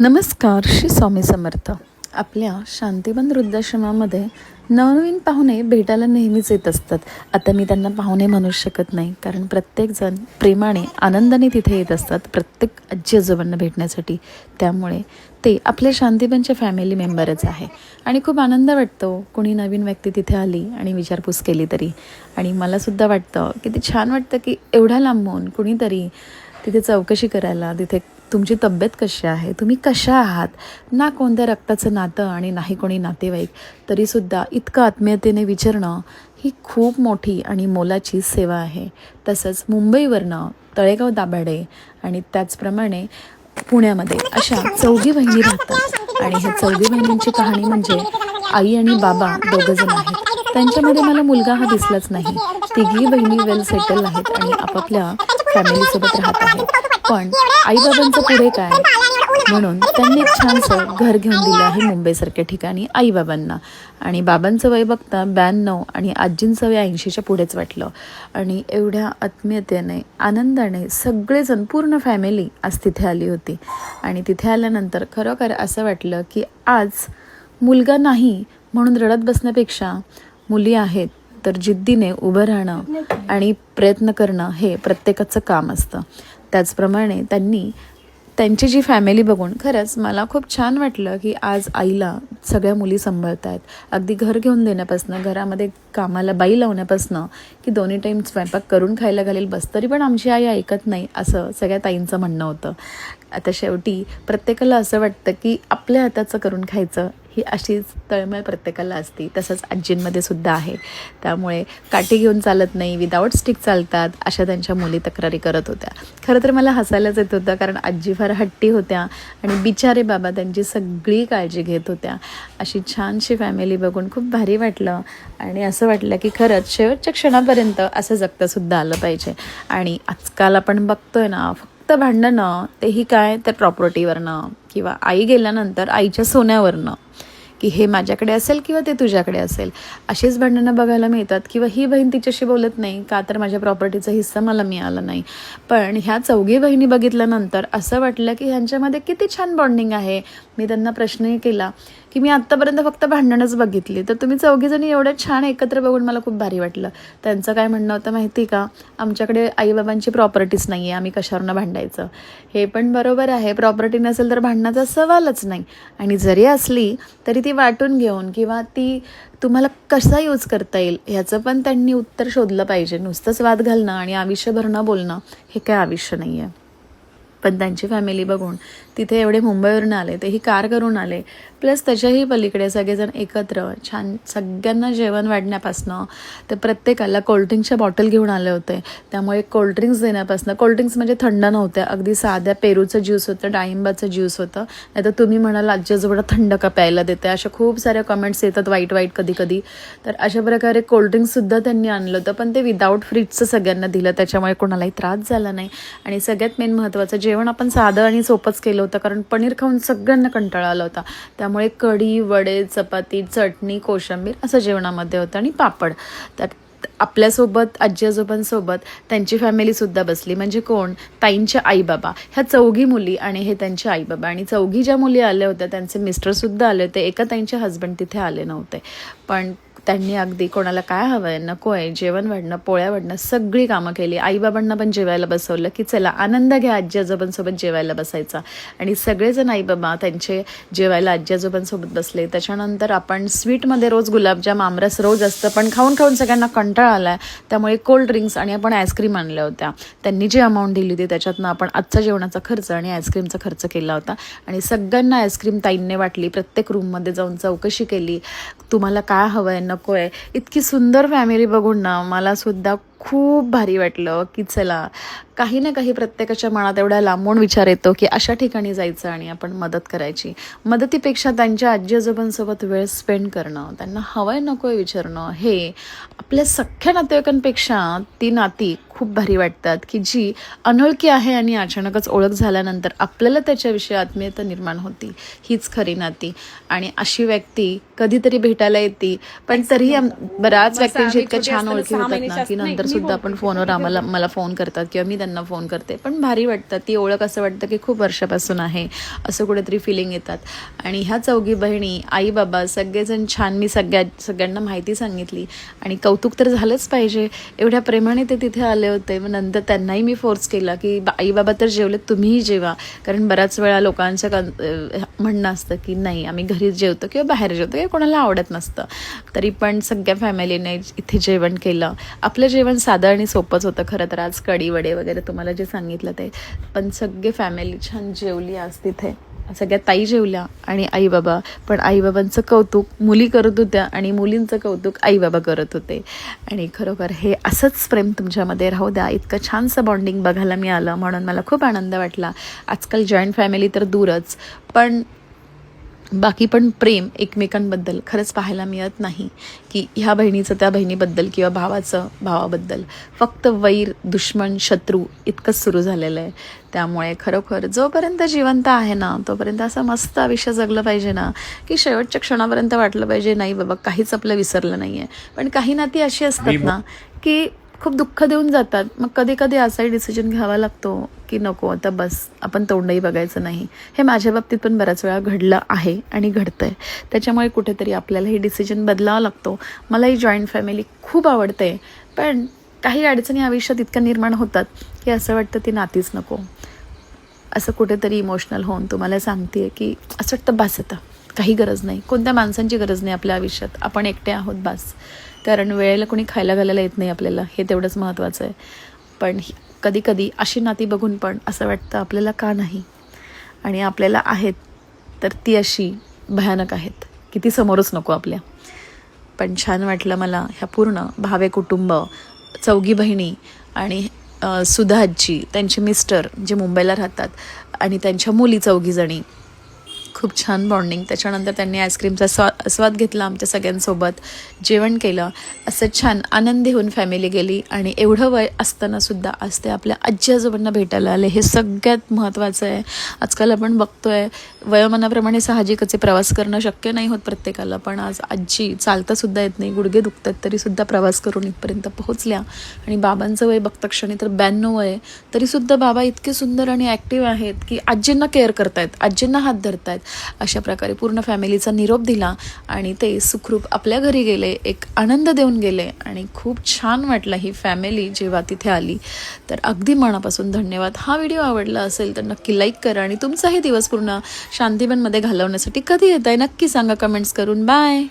नमस्कार. श्री स्वामी समर्थ. आपल्या शांतिवन वृद्धाश्रमामध्ये नवनवीन पाहुणे भेटायला नेहमीच येत असतात. आता मी त्यांना पाहुणे म्हणू शकत नाही, कारण प्रत्येकजण प्रेमाने आनंदाने तिथे येत असतात प्रत्येक आजी आजोबांना भेटण्यासाठी. त्यामुळे ते आपले शांतिवनचे फॅमिली मेंबरच आहे आणि खूप आनंद वाटतो कोणी नवीन व्यक्ती तिथे आली आणि विचारपूस केली तरी. आणि मलासुद्धा वाटतं की ते छान वाटतं की एवढ्या लांबून कुणीतरी तिथे चौकशी करायला, तिथे तुमची तब्येत कशी आहे, तुम्ही कशा आहात, ना कोणत्या रक्ताचं नातं आणि नाही कोणी नातेवाईक, तरीसुद्धा इतकं आत्मीयतेने विचारणं ही खूप मोठी आणि मोलाची सेवा आहे. तसंच मुंबईवरनं तळेगाव दाभाडे आणि त्याचप्रमाणे पुण्यामध्ये अशा 4 बहिणी राहतात. आणि ह्या 4 बहिणींची कहाणी म्हणजे आई आणि बाबा दोघंजण आहेत. त्यांच्यामध्ये मला मुलगा हा दिसलाच नाही. तिघी बहिणी वेल सेटल आहेत आणि आपापल्या फॅमिलीसोबत राहत आहेत. पण आईबाबांचं पुढे काय, म्हणून त्यांनी एक छानसं घर घेऊन दिलं आहे मुंबईसारख्या ठिकाणी आईबाबांना. आणि बाबांचं वय बघता 92 आणि आजींचं वय 80च्या पुढेच वाटलं. आणि एवढ्या आत्मीयतेने आनंदाने सगळेजण पूर्ण फॅमिली आज तिथे आली होती. आणि तिथे आल्यानंतर खरोखर असं वाटलं की आज मुलगा नाही म्हणून रडत बसण्यापेक्षा मुली आहेत तर जिद्दीने उभं राहणं आणि प्रयत्न करणं हे प्रत्येकाचं काम असतं. त्याचप्रमाणे त्यांची जी फॅमिली बघून खरंच मला खूप छान वाटलं की आज आईला सगळ्या मुली सांभाळत आहेत. अगदी घर घेऊन देण्यापासून, घरामध्ये कामाला बाई लावण्यापासून की 2 टाईम स्वयंपाक करून खायला घालेल बस, तरी पण आमची आई ऐकत नाही असं सगळ्या ताईंचं म्हणणं होतं. आता शेवटी प्रत्येकाला असं वाटतं की आपल्या हाताचं करून खायचं, ही अशीच तळमळ प्रत्येकाला असते. तसंच आजींमध्ये सुद्धा आहे. त्यामुळे काठी घेऊन चालत नाही, विदाऊट स्टिक चालतात, अशा त्यांच्या मुली तक्रारी करत होत्या. खरं तर मला हसायलाच येत होतं, कारण आजी फार हट्टी होत्या आणि बिचारे बाबा त्यांची सगळी काळजी घेत होत्या. अशी छानशी फॅमिली बघून खूप भारी वाटलं आणि असं वाटलं की खरंच शेवटच्या क्षणापर्यंत असं जगतासुद्धा आलं पाहिजे. आणि आजकाल आपण बघतोय ना, फक्त भांडणं, तेही काय तर प्रॉपर्टीवरनं किंवा आई गेल्यानंतर आईच्या सोन्यावरनं, की हे माझ्याकडे असेल किंवा ते तुझ्याकडे असेल, अशीच भांडणं बघायला मिळतात. किंवा ही बहीण तिच्याशी बोलत नाही का तर माझ्या प्रॉपर्टीचा हिस्सा मला मिळाला नाही. पण ह्या 4 बहिणी बघितल्यानंतर असं वाटलं की ह्यांच्यामध्ये किती छान बॉन्डिंग आहे. मी त्यांना प्रश्नही केला की मी आत्तापर्यंत फक्त भांडणच बघितली, तर तुम्ही 4 जणी एवढ्या छान एकत्र बघून मला खूप भारी वाटलं. त्यांचं काय म्हणणं होतं माहिती का, आमच्याकडे आईबाबांची प्रॉपर्टीच नाही आहे, आम्ही कशावरनं भांडायचं. हे पण बरोबर आहे, प्रॉपर्टी नसेल तर भांडणाचा सवालच नाही. आणि जरी असली तरी ती वाटून घेऊन किंवा ती तुम्हाला कसा यूज करता येईल ह्याचं पण त्यांनी उत्तर शोधलं पाहिजे. नुसतंच वाद घालणं आणि आयुष्यभर न बोलणं हे काय आयुष्य नाही आहे. पण त्यांची फॅमिली बघून तिथे एवढे मुंबईवरून आले, तेही कार करून आले, प्लस त्याच्याही पलीकडे सगळेजण एकत्र छान सगळ्यांना जेवण वाढण्यापासनं ते प्रत्येकाला कोल्ड्रिंक्सच्या बॉटल घेऊन आले होते. त्यामुळे कोल्ड्रिंक्स देण्यापासनं, कोल्ड्रिंक्स म्हणजे थंड नव्हत्या, अगदी साध्या पेरूचं ज्यूस होतं, डाळिंबाचं ज्यूस होतं. नाही तर तुम्ही म्हणाल आजी आजोबा थंड का प्यायला देते, अशा खूप साऱ्या कमेंट्स येतात वाईट कधी कधी. तर अशा प्रकारे कोल्ड्रिंक्ससुद्धा त्यांनी आणलं होतं, पण ते विदाऊट फ्रीजचं सगळ्यांना दिलं, त्याच्यामुळे कोणालाही त्रास झाला नाही. आणि सगळ्यात मेन महत्त्वाचं, जेवण आपण साधं आणि सोपंच केलं होतं, कारण पनीर खाऊन सगळ्यांना कंटाळा आला होता. त्यामुळे कढी, वडे, चपाती, चटणी, कोशिंबीर असं जेवणामध्ये होतं आणि पापड. तर आपल्यासोबत आजी आजोबांसोबत त्यांची फॅमिलीसुद्धा बसली. म्हणजे कोण, ताईंच्या आईबाबा, ह्या 4 मुली आणि हे त्यांचे आईबाबा. आणि 4 ज्या मुली आल्या होत्या त्यांचे मिस्टरसुद्धा आले होते. एका ताईंचे हस्बंड तिथे आले नव्हते, पण त्यांनी अगदी कोणाला काय हवं आहे, नको आहे, जेवण वाढणं, पोळ्या वाढणं, सगळी कामं केली. आईबाबांना पण जेवायला बसवलं की चला आनंद घ्या, आजी आजोबांसोबत जेवायला बसायचा. आणि सगळेजण आईबाबा त्यांचे जेवायला आजी आजोबांसोबत बसले. त्याच्यानंतर आपण स्वीटमध्ये रोज गुलाबजाम, आमरस रोज असतं, पण खाऊन खाऊन सगळ्यांना कंटाळा आला आहे. त्यामुळे कोल्ड ड्रिंक्स आणि आपण आईस्क्रीम आणल्या होत्या. त्यांनी जी अमाऊंट दिली होती त्याच्यातनं आपण आजचा जेवणाचा खर्च आणि आईस्क्रीमचा खर्च केला होता. आणि सगळ्यांना आईस्क्रीम ताईंने वाटली. प्रत्येक रूममध्ये जाऊन चौकशी केली, तुम्हाला काय हवं आहे, नको आहे. इतकी सुंदर फॅमिली बघून ना मलासुद्धा खूप भारी वाटलं की चला, काही ना काही प्रत्येकाच्या मनात एवढ्या लांबून विचार येतो की अशा ठिकाणी जायचं आणि आपण मदत करायची. मदतीपेक्षा त्यांच्या आजी आजोबांसोबत वेळ स्पेंड करणं, त्यांना हवंय नको आहे विचारणं, हे आपल्या सख्ख्या नातेवाईकांपेक्षा ती नाती खूप भारी वाटतात की जी अनोळखी आहे आणि अचानकच ओळख झाल्यानंतर आपल्याला त्याच्याविषयी आत्मीयता निर्माण होती. हीच खरी नाती. आणि अशी व्यक्ती कधीतरी भेटायला येते, पण तरीही बऱ्याच व्यक्तींची इतक्या छान ओळखी होतात ना की नंतर सुद्धा आपण फोनवर मला फोन करतात किंवा मी त्यांना फोन करते, पण भारी वाटतं. ती ओळख असं वाटतं की खूप वर्षापासून आहे असं कुठेतरी फिलिंग येतात. आणि ह्या चौघी बहिणी, आई बाबा सगळेजण छान, मी सगळ्यांना माहिती सांगितली आणि कौतुक तर झालंच पाहिजे. एवढ्या प्रेमाने ते तिथे आले होते. मग नंतर त्यांनाही मी फोर्स केला की आई बाबा तर जेवले, तुम्हीही जेवा. कारण बऱ्याच वेळा लोकांचं म्हणणं असतं की नाही आम्ही घरीच जेवतो किंवा बाहेर जेवतो किंवा कोणाला आवडत नसतं. तरी पण सगळ्या फॅमिलीने इथे जेवण केलं. आपलं जेवण साधं आणि सोपंच होतं खरं तर. आज कढी वडे वगैरे तुम्हाला जे सांगितलं ते, पण सगळे फॅमिली छान जेवली आज तिथे. सगळ्या ताई जेवल्या आणि आई बाबा पण. आईबाबांचं कौतुक मुली करत होत्या आणि मुलींचं कौतुक आई बाबा करत होते. आणि खरोखर हे असंच प्रेम तुमच्यामध्ये राहू द्या. इतकं छानसं बॉन्डिंग बघायला मिळालं म्हणून मला खूप आनंद वाटला. आजकाल जॉईंट फॅमिली तर दूरच, पण बाकी पण प्रेम एकमेकांबद्दल खरंच पाहायला मिळत नाही. की ह्या बहिणीचं त्या बहिणीबद्दल किंवा भावाचं भावाबद्दल फक्त वैर, दुश्मन, शत्रू इतकंच सुरू झालेलं आहे. त्यामुळे खरोखर जोपर्यंत जिवंत आहे ना तोपर्यंत असं मस्त आयुष्य जगलं पाहिजे ना, की शेवटच्या क्षणापर्यंत वाटलं पाहिजे नाही बाबा काहीच आपलं विसरलं नाही आहे. पण काही नाती अशी असतात ना की खूप दुःख देऊन जातात. मग कधी कधी असाही डिसिजन घ्यावा लागतो की नको आता बस, आपण तोंडही बघायचं नाही. हे माझ्या बाबतीत पण बऱ्याच वेळा घडलं आहे आणि घडतंय. त्याच्यामुळे कुठेतरी आपल्याला हे डिसिजन बदलावा लागतो. मलाही जॉईंट फॅमिली खूप आवडते, पण काही अडचणी आयुष्यात इतक्या निर्माण होतात की असं वाटतं ती नातीच नको. असं कुठेतरी इमोशनल होऊन तुम्हाला सांगते की असं वाटतं बस आता काही गरज नाही, कोणत्या माणसांची गरज नाही आपल्या आयुष्यात. आपण एकटे आहोत बस. कारण वेळेला कोणी खायला घालायला येत नाही आपल्याला, हे तेवढंच महत्त्वाचं आहे. पण कधी कधी अशी नाती बघून पण असं वाटतं आपल्याला का नाही, आणि आपल्याला आहेत तर ती अशी भयानक आहेत की ती समोरच नको आपल्या. पण छान वाटलं मला ह्या पूर्ण भावे कुटुंब, चौघी बहिणी आणि सुधा आजी, त्यांचे मिस्टर जे मुंबईला राहतात आणि त्यांच्या मुली चौघीजणी. खूप छान बॉन्डिंग. त्याच्यानंतर त्यांनी आईस्क्रीमचा स्वाद घेतला आमच्या सगळ्यांसोबत, जेवण केलं. असं छान आनंदी होऊन फॅमिली गेली. आणि एवढं वय असतानासुद्धा आज ते आपल्या आजी आजोबांना भेटायला आले. हे सगळ्यात महत्त्वाचं आहे. आजकाल आपण बघतोय वयोमानाप्रमाणे साहजिकचे प्रवास करणं शक्य नाही होत प्रत्येकाला, पण आज आजी चालतासुद्धा येत नाही, गुडघे दुखतात तरीसुद्धा प्रवास करून इथपर्यंत पोहोचल्या. आणि बाबांचं वय बघता क्षणी तर 92 वय, तरीसुद्धा बाबा इतके सुंदर आणि ॲक्टिव्ह आहेत की आजींना केअर करतायत, आजींना हात धरतायत. अशा प्रकारे पूर्ण फॅमिलीचा निरोप दिला आणि ते सुखरूप आपल्या घरी गेले, एक आनंद देऊन गेले. आणि खूप छान वाटलं ही फॅमिली जेव्हा तिथे आली. तर अगदी मनापासून धन्यवाद. हा व्हिडिओ आवडला असेल तर नक्की लाईक करा आणि तुमचाही दिवस पूर्ण शांतीबनमध्ये घालवण्यासाठी कधी येत आहे नक्की सांगा कमेंट्स करून. बाय.